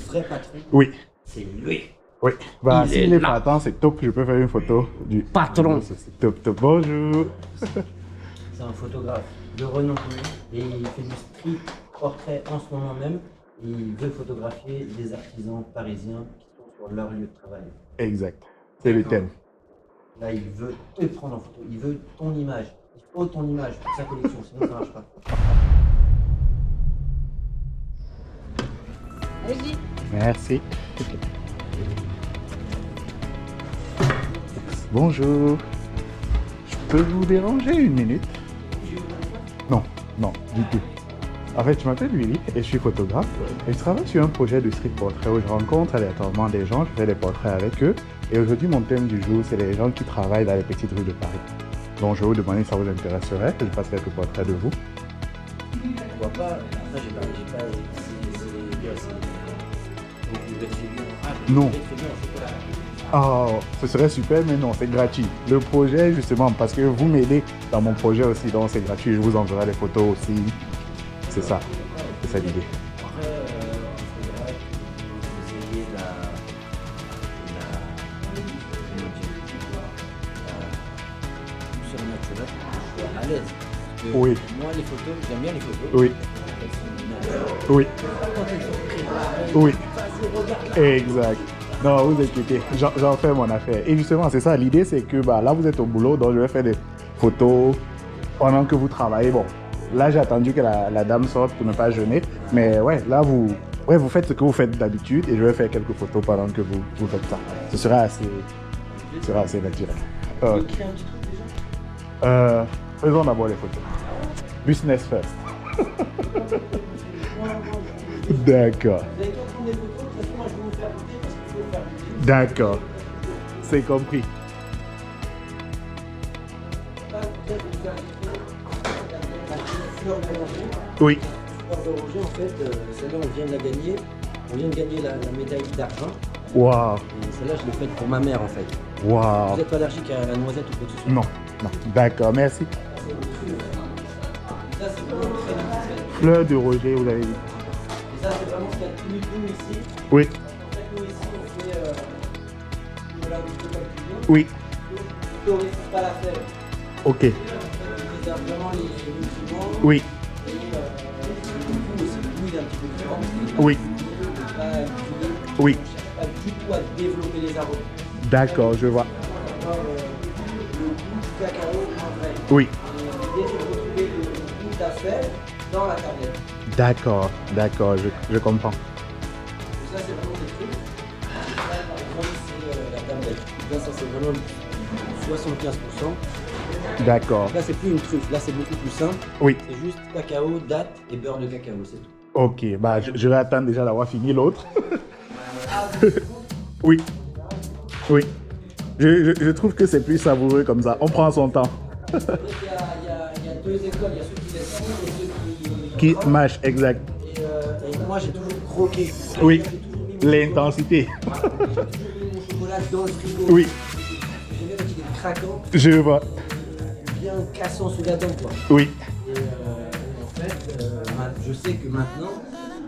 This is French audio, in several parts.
vrai patron, Oui. c'est lui. Oui. Bah, Il s'il est est là. partant, c'est top. Je peux faire une photo du Patron. C'est top, top. Bonjour. C'est un photographe de renom et il fait du street portrait en ce moment même. Et il veut photographier des artisans parisiens qui sont sur leur lieu de travail. Exact. C'est le thème. Là, il veut te prendre en photo. Il veut ton image. Il faut ton image pour sa collection, sinon ça marche pas. Allez-y. Merci. Bonjour. Je peux vous déranger une minute? Non, non, du tout. En fait, je m'appelle Willy et je suis photographe. Et je travaille sur un projet de street portrait où je rencontre aléatoirement des gens, je fais des portraits avec eux. Et aujourd'hui, mon thème du jour, c'est les gens qui travaillent dans les petites rues de Paris. Donc, je vais vous demander si ça vous intéresserait que je fasse quelques portraits de vous. Pourquoi pas? Ça, j'ai pas. Non. Oh, ce serait super, mais non, c'est gratuit. Le projet, justement, parce que vous m'aidez dans mon projet aussi, donc c'est gratuit. Je vous enverrai les photos aussi. C'est ça. C'est ça l'idée. Après, il faudra que vous ayez surnaturel, je sois à l'aise. Parce que Oui. moi, les photos, j'aime bien les photos. Oui. Elles sont naturelles. Oui. Quand elles sont préparées, Oui. vas-y, regarde là. Exact. Non, vous inquiétez, j'en fais mon affaire. Et justement, c'est ça, l'idée c'est que bah, là vous êtes au boulot, donc je vais faire des photos pendant que vous travaillez. Bon, là j'ai attendu que la dame sorte pour ne pas jeûner, mais ouais, là vous faites ce que vous faites d'habitude et je vais faire quelques photos pendant que vous faites ça. Ce sera assez naturel. Ok. Écris un petit truc déjà. Faisons d'abord les photos. Business first. D'accord. Vous allez tous prendre des photos, de toute façon, moi je vais vous faire goûter parce qu'il faut faire goûter. D'accord. C'est compris. Fleur d'oranger. Oui. Fleur d'oranger, en fait, celle-là, on vient de la gagner. On vient de gagner la médaille d'argent. Waouh. Et celle-là, je l'ai faite pour ma mère, en fait. Waouh. Vous êtes allergique à la noisette ou quoi que ce soit? Non, non. D'accord, merci. Ça, c'est vraiment très difficile. Fleur de Roger, vous avez dit. Et ça, c'est vraiment ce qu'il y a de plus doux ici. Oui. En fait, nous, ici, on fait voilà, un petit peu comme tu dis. Oui. On ne torréfie pas la fève. Ok. On préserve vraiment les nutriments. Oui. Et le goût aussi, le goût il est un petit peu plus fort. Oui. Oui. On ne cherche pas du tout à développer les arômes. D'accord, je vois. Avoir le goût du cacao en vrai. Oui. Et l'idée, c'est de retrouver le goût de la fève dans la tablette. D'accord, d'accord, je comprends. Donc ça, c'est vraiment des trucs. Là, par exemple, c'est la tablette. Là, ça, c'est vraiment 75%. D'accord. Là, c'est plus une truffe. Là, c'est beaucoup plus simple. Oui. C'est juste cacao, date et beurre de cacao, c'est tout. Ok, bah je vais attendre déjà d'avoir fini l'autre. Oui. Oui. Je trouve que c'est plus savoureux comme ça. On prend son temps. Il y a deux écoles. Il y a ceux qui laissent fondre et ceux Qui croquent. mâche, exact. Et moi, j'ai toujours croqué. Oui. J'ai toujours mis mon L'intensité. chocolat dans le frigo. Oui. J'aime bien quand il est craquant, Je vois. bien cassant sous la dent, quoi. Oui. Et en fait, je sais que maintenant,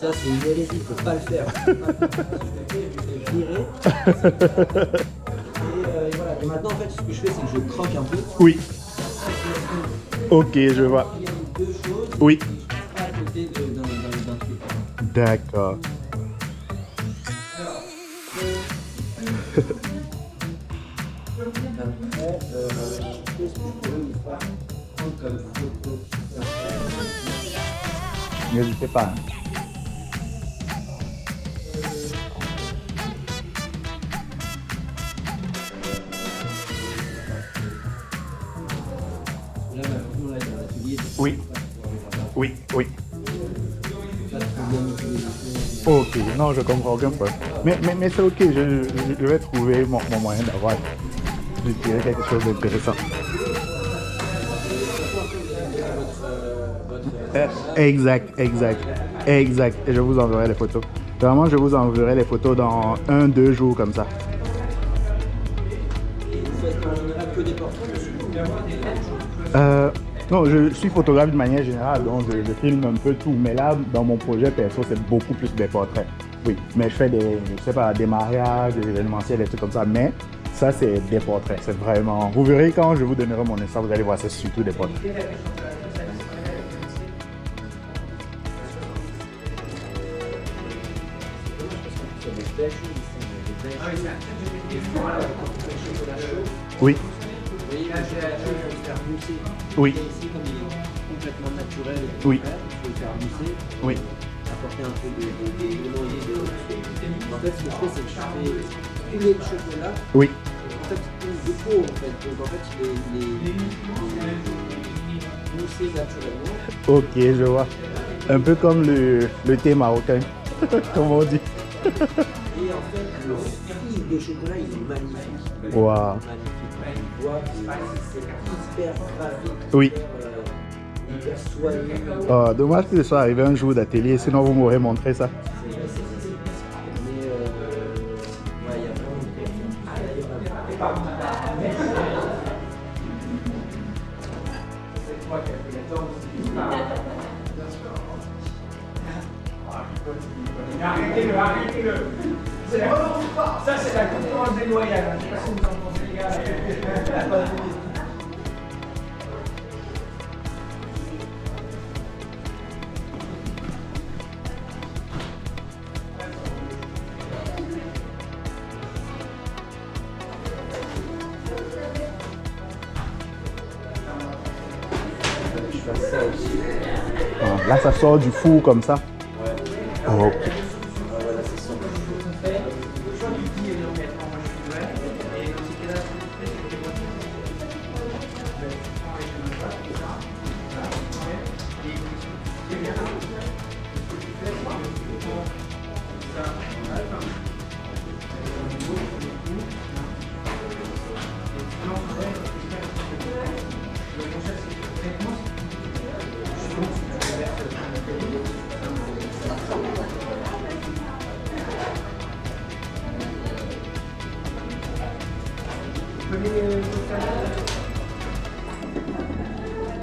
ça c'est une hérésie, il ne faut pas le faire. Je vais virer. Et voilà. Et maintenant, en fait, ce que je fais, c'est que je croque un peu. Oui. Ok, je vois. Il y a deux choses. Oui. Pas à côté d'un truc. D'accord. Après, qu'est-ce que je peux vous faire prendre comme photo? N'hésitez pas. Là, maintenant, là, dans l'atelier, Oui. Oui, oui. là, tu peux bien utiliser. Ok, non, je comprends aucun problème. Mais c'est ok, je vais trouver mon moyen d'avoir, je dirais, quelque chose d'intéressant. Exact, exact, exact. Et je vous enverrai les photos. Vraiment, je vous enverrai les photos dans 1-2 jours comme ça. Vous faites en général que des portraits dessus? Non, je suis photographe de manière générale, donc je filme un peu tout. Mais là, dans mon projet perso, c'est beaucoup plus des portraits. Oui, mais je fais je sais pas, des mariages, des événementiels, des trucs comme ça. Mais ça, c'est des portraits. C'est vraiment. Vous verrez quand je vous donnerai mon Insta, vous allez voir, c'est surtout des portraits. Sur des belles choses ici, des belles choses. Chocolat chaud. Oui, Vous voyez, le chocolat chaud, il faut le faire mousser. oui, Et ici, comme il est complètement naturel et tout Oui. frais, il faut le faire mousser. oui. Apporter un peu de noyer de. En fait, ce que je fais, c'est que je fais couler le chocolat. Oui, En fait, il coule de peau, en fait. Donc, en fait, il est moussé naturellement. ok, je vois. Un peu comme le thé marocain, comme on dit. Et en fait, le fil de chocolat, il est magnifique. Waouh. Magnifique. On voit que c'est hyper graphique, Oui. hyper soigné. Oh, dommage que ce soit arrivé un jour d'atelier, sinon vous m'aurez montré ça. Mais ouais, il y a vraiment Arrêtez-le, arrêtez-le. Ça, c'est la concurrence déloyale. Je sais pas si vous entendez, les gars. je fasse ça aussi. Ah, là, ça sort du four comme ça. Oh, ok. Voilà, c'est ça.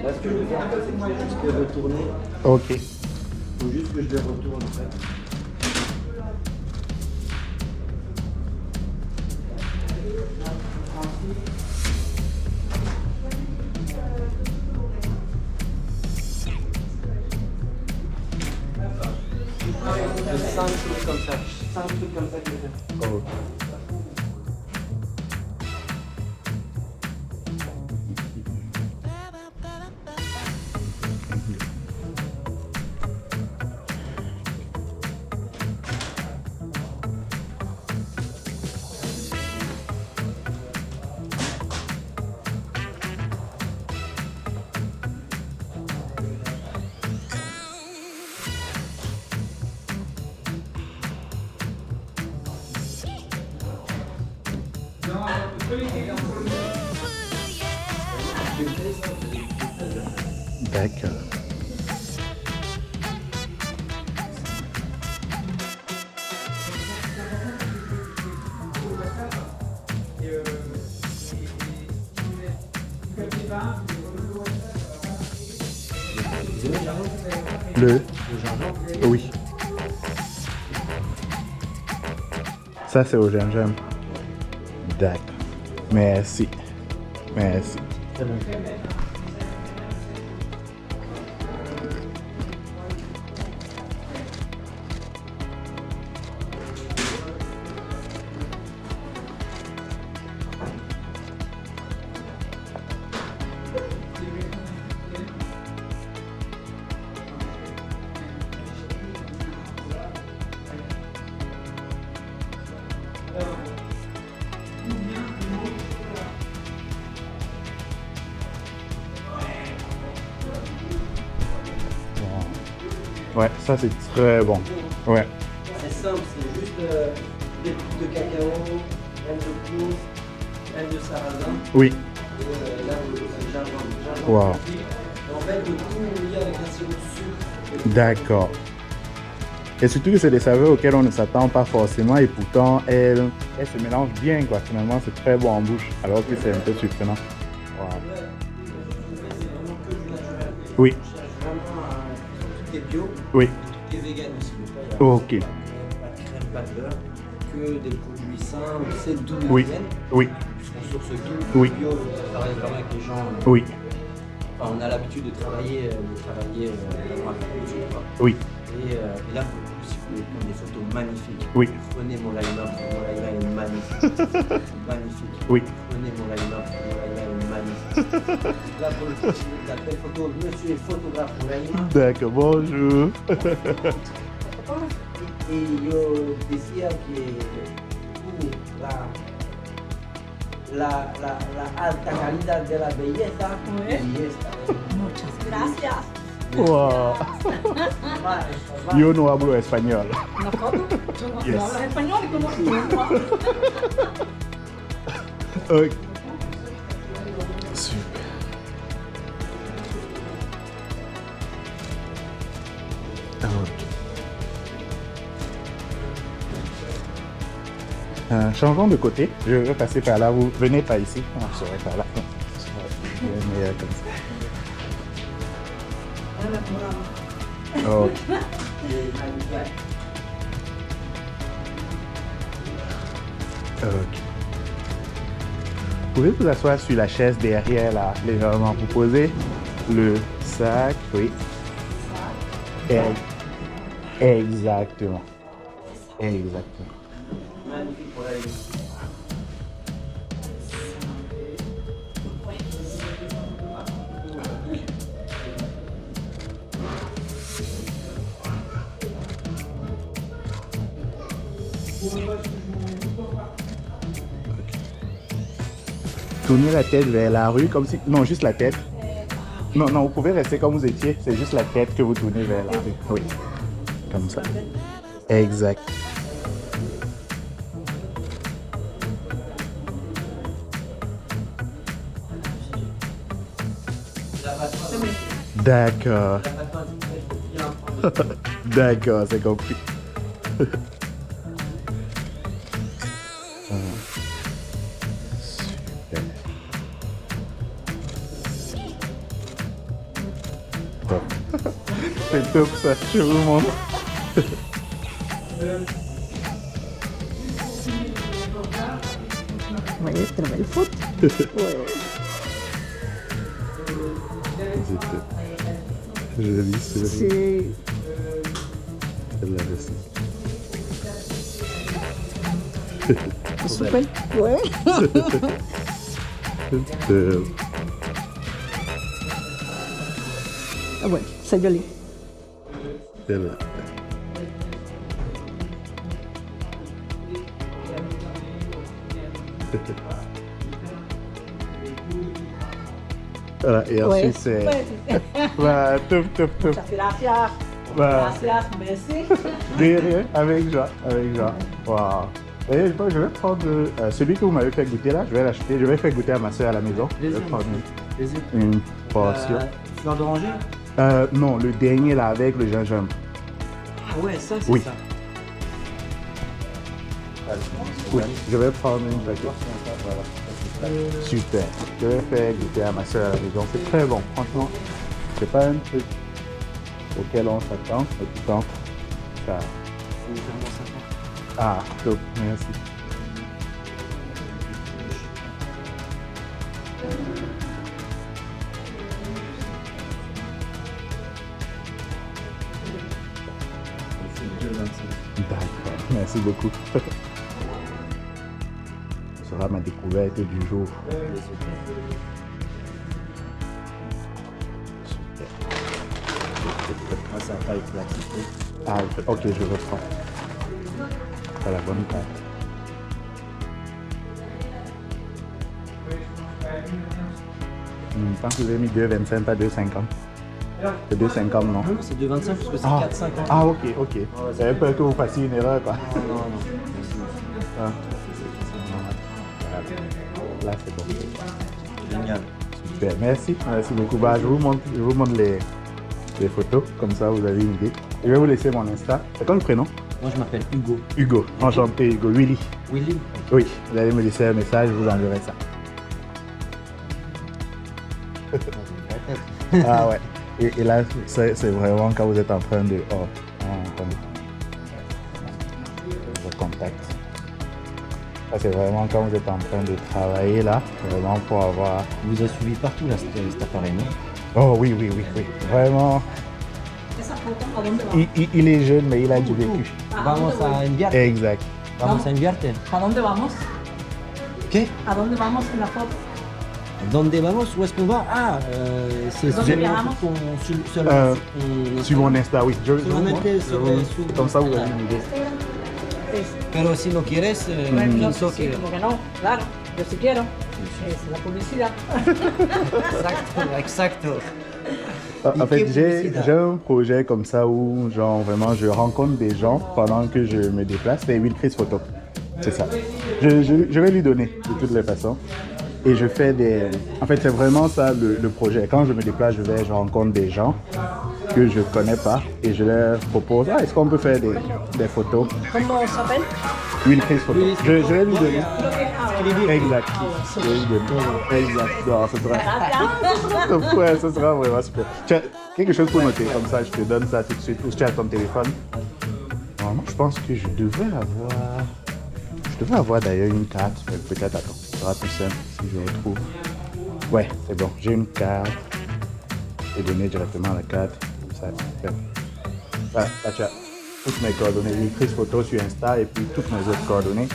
Là, ce que je vais faire, c'est juste le retourner. Ok. Il faut juste que je le retourne en fait. C'est 5 trucs comme ça. 5 trucs comme ça que je vais faire. Ok. D'accord. Le. Oui. Ça, c'est au gingembre. D'accord. Merci. Merci. Très bon. Ouais, ça, c'est très bon. Ouais. C'est simple, c'est juste des gouttes de cacao, graines de courge, graines de sarrasin Oui. et là le gingembre. Wow. Et en fait, le tout lié avec un sirop de sucre. D'accord. Et surtout que c'est des saveurs auxquelles on ne s'attend pas forcément et pourtant elles se mélangent bien quoi. Finalement c'est très bon en bouche alors que c'est un peu surprenant. Wow. C'est vraiment que du naturel. Oui. On cherche vraiment tout est bio, Oui. tout est vegan aussi. Donc là, il y a Ok. pas de pas de beurre, que des produits sains, on sait d'où ils Oui. viennent. Oui. On source tout, Oui. bio, on travaille vraiment avec les gens. Oui. Enfin, on a l'habitude de travailler vraiment avec eux, quoi. Oui. Et là, pour le coup, si vous voulez prendre des photos magnifiques, Oui. prenez mon line-up, est magnifique. Magnifique. Oui. Prenez mon line-up, est magnifique. Là, pour le coup, je t'appelle photo, monsieur est photographe Moulaïna. D'accord, bonjour. Y yo decía que la alta calidad de la belleza Oui. y esta. Muchas gracias. Wow. Va. Yo no hablo español. ¿Nosotros? ¿Tú no Yes. hablas español? ¿Y cómo tú? Ok. Super. Changeons de côté. Je vais passer par là. Vous venez pas ici. Ah, je serai par là. Je vais meilleur comme ça. Ok. Ok. Vous pouvez vous asseoir sur la chaise derrière là, légèrement. Vous posez le sac, oui. Exactement. Exactement. Magnifique pour la Tournez la tête vers la rue comme si... Non, juste la tête. Non, non, vous pouvez rester comme vous étiez. C'est juste la tête que vous tournez vers la rue. Oui. Comme ça. Exact. D'accord. D'accord, c'est compris. Super. Top. C'est top ça, je vous montre. Maestra del foot. Je lis sur Sí. la recette. Súper. Bueno. Ah, bueno, c'est joli. Voilà, et ensuite Ouais. c'est... Ouais. Voilà, top, top, top. Muchas gracias. Voilà. Gracias, merci. Derrière, avec joie, avec joie. Waouh. Et je vais prendre celui que vous m'avez fait goûter là, je vais l'acheter, je vais faire goûter à ma soeur à la maison. Je vais prendre une portion. Fleur d'oranger. Non, le dernier là avec le gingembre. Ah ouais, ça c'est Oui. ça. Oui, je vais prendre une paquet. Super. Je vais faire goûter à ma soeur à la maison. C'est très bon, franchement. C'est pas un truc auquel on s'attend, mais pourtant, ça... C'est vraiment sympa. Ah, top, merci. D'accord, merci beaucoup. Ce sera ma découverte du jour. Super. Moi, ça n'a pas été accepté. Ah, ok, je reprends. C'est la bonne carte. Je pense que vous avez mis 2,25, pas 2,50. C'est 2,50, non? Non, c'est 2,25 parce que c'est Ah, 4,50. ah, ok, ok. J'avais peur que vous fassiez une erreur, quoi. Non, non, non. Merci. Ah. Là, c'est bon. Génial. Super, merci. Merci beaucoup. Bah, je vous montre les photos, comme ça vous avez une idée. Je vais vous laisser mon Insta. C'est quoi le prénom? Moi, je m'appelle Hugo. Hugo. Enchanté, Hugo. Willy. Willy. Oui, vous allez me laisser un message, je vous enverrai ça. Ah ouais. Et là, c'est vraiment quand vous êtes en train de... Oh, attendez. vos contacts. Ça, c'est vraiment quand vous êtes en train de travailler là, vraiment pour avoir... Il vous a suivi partout là, cet appareil, non? Oh oui. Vraiment, Esa foto, ¿a dónde vamos? il est jeune, mais il a du vécu. Vamos a enviarte. Exact. Vamos a enviarte. ¿A dónde vamos? ¿Qué? ¿A dónde vamos en la foto? ¿Dónde vamos? Où est-ce qu'on va? Ah, c'est ¿Dónde viajamos? Sur mon Insta, oui. Solamente sobre Comme ça, vous avez une idée. Pero si no quieres, pienso Sí, que... como que no, claro, yo sí quiero. Es la publicidad. Exacto. En fait, Et j'ai publicité. un projet comme ça où, genre, vraiment, je rencontre des gens pendant que je me déplace. C'est Will Chris Photo. C'est ça. Je vais lui donner de toutes les façons. Et je fais des... En fait, c'est vraiment ça le projet. Quand je me déplace, je rencontre des gens que je connais pas et je leur propose, est-ce qu'on peut faire des photos? ¿Cómo s'appelle? Will Chris Photo. Je vais lui donner. Creo que... Exact. Je vais lui donner. Exact. Non, ce sera... Ouais, ce sera vraiment super. Tu as quelque chose pour noter, comme ça, je te donne ça tout de suite. Ou tu as ton téléphone. Normalement, je pense que je devrais avoir d'ailleurs une carte, mais peut-être, attends, ce sera plus simple si je retrouve. Ouais, c'est bon, j'ai une carte. Je vais donner directement la carte. Comme ça, super. Là, tu as toutes mes coordonnées. J'ai écrit photo sur Insta et puis toutes mes autres coordonnées.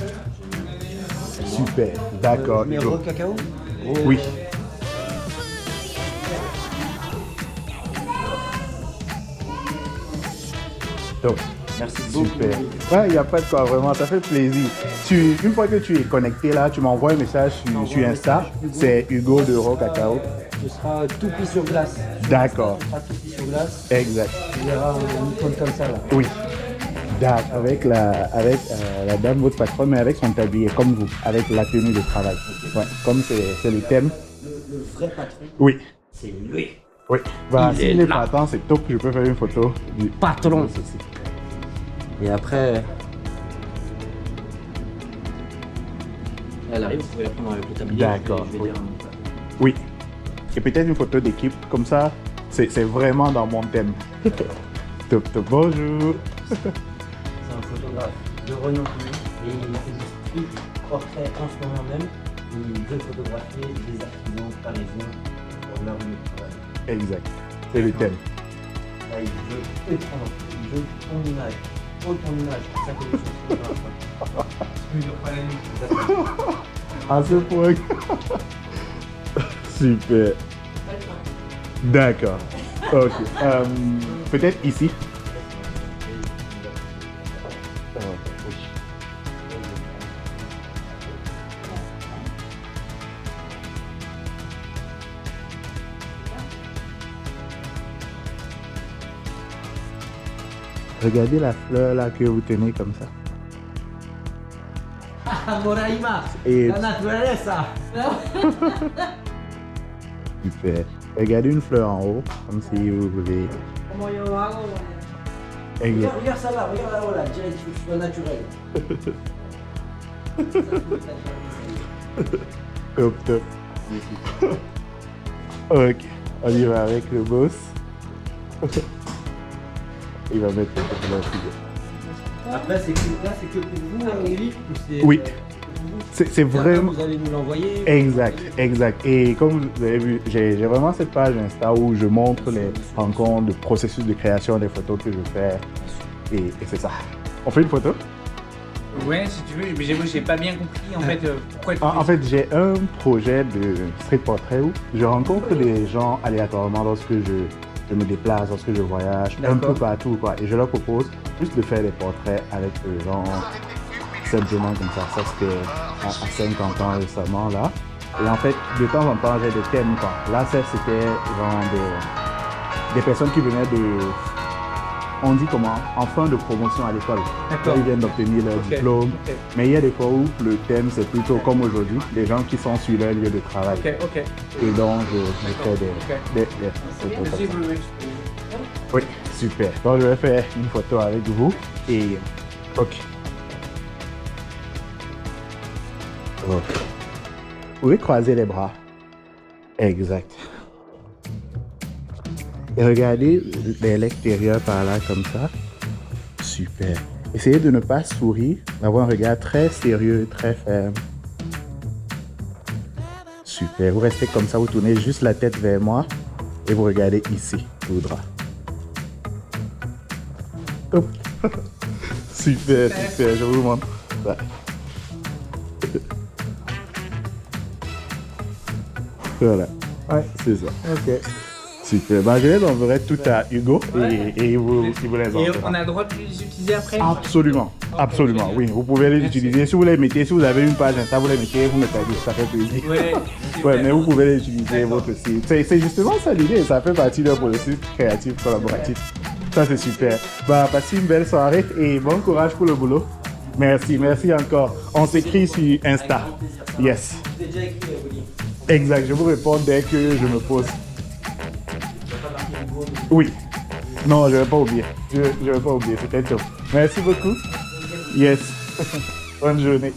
Super, d'accord. Numéro Hugo. de cacao? Oui. Donc, Merci beaucoup. super. Ouais, il n'y a pas de quoi, vraiment, ça fait plaisir. Une fois que tu es connecté là, tu m'envoies un message sur Insta. C'est Hugo de Raw Cacao. Ce sera tout pis sur glace. D'accord. Ce sera tout pis sur glace. Exact. Il y aura une icône comme ça là. Oui. D'accord. Avec la dame, votre patronne, mais avec son tablier, comme vous, avec la tenue de travail. Ouais. Comme c'est le thème. Le vrai patron, Oui. c'est lui. Oui. Voilà, Il s'il est est là. partant, c'est top, je peux faire une photo du Patron. ceci. Et après, elle arrive, vous pouvez la prendre avec le tablier. D'accord, Je vais oui. dire, Oui. Et peut-être une photo d'équipe, comme ça, c'est vraiment dans mon thème. Top, top. Bonjour. c'est un photographe de renom public et il fait du street portrait en ce moment même. Il veut photographier des artisans parisiens pour leur lieu de travail. Exact. C'est le thème. Là, il veut te prendre, il veut ton image, ton image, c'est ça que les choses photographes. À ce point. Super. D'accord. Ok. Peut-être ici. Oui. Regardez la fleur là que vous tenez comme ça. Moraima, Et la naturaleza. super. Regardez une fleur en haut, comme si vous voulez. Como yo lo hago, Exact. Regarde ça là, regarde là-haut là, dirait que c'est soit naturel. Top, top. Ok, on y va avec le boss. Il va mettre le petit là. Après, c'est que pour vous, Willy, ou c'est Oui. pour vous? C'est vraiment... Vous allez nous l'envoyer. Exact, exact. Et comme vous avez vu, j'ai vraiment cette page Insta où je montre les rencontres, le processus de création des photos que je fais. Et c'est ça. On fait une photo? Ouais, si tu veux, mais j'avoue, j'ai pas bien compris en fait pourquoi tu En fait, j'ai un projet de street portrait où je rencontre des gens aléatoirement lorsque je me déplace, lorsque je voyage, un peu partout, quoi. Et je leur propose juste de faire des portraits avec eux, genre simplement comme ça. Ça, c'était à 50 ans récemment, là. Et en fait, de temps en temps, j'ai des thèmes, quoi. Là, ça, c'était genre des personnes qui venaient de... On dit comment? En fin de promotion à l'école. D'accord. Ils viennent d'obtenir leur diplôme. Ok. Mais il y a des fois où le thème, c'est plutôt comme aujourd'hui, des gens qui sont sur leur lieu de travail. Ok. Et donc, je fais des photos Vas-y, comme ça. oui. Oui, super. Donc, je vais faire une photo avec vous. Et... Ok. Ok. Vous pouvez croiser les bras. Exact. Et regardez l'extérieur par là, comme ça. Super. Essayez de ne pas sourire, d'avoir un regard très sérieux, très ferme. Super, vous restez comme ça, vous tournez juste la tête vers moi et vous regardez ici, tout droit. Hop. Super, super, je vous montre. Ouais. Voilà, ouais, c'est ça. Ok. Super, ben, je les enverrai tout à Hugo et il vous les enverra. Et on a le droit de les utiliser après? Absolument, absolument, oui. Vous pouvez les utiliser. Si vous les mettez, si vous avez une page Insta, vous les mettez, vous mettez, ça fait plaisir. Ouais, mais vous pouvez les utiliser votre site. C'est justement ça l'idée, ça fait partie d'un processus créatif, collaboratif. Ça c'est super. Bah, passez une belle soirée et bon courage pour le boulot. Merci, merci encore. On s'écrit sur Insta. Yes. Je l'ai déjà écrit, Willy. Exact, je vous réponds dès que je me pose. Oui. Non, je ne vais pas oublier. Je ne vais pas oublier, c'était top. Merci beaucoup. Yes. Bonne journée.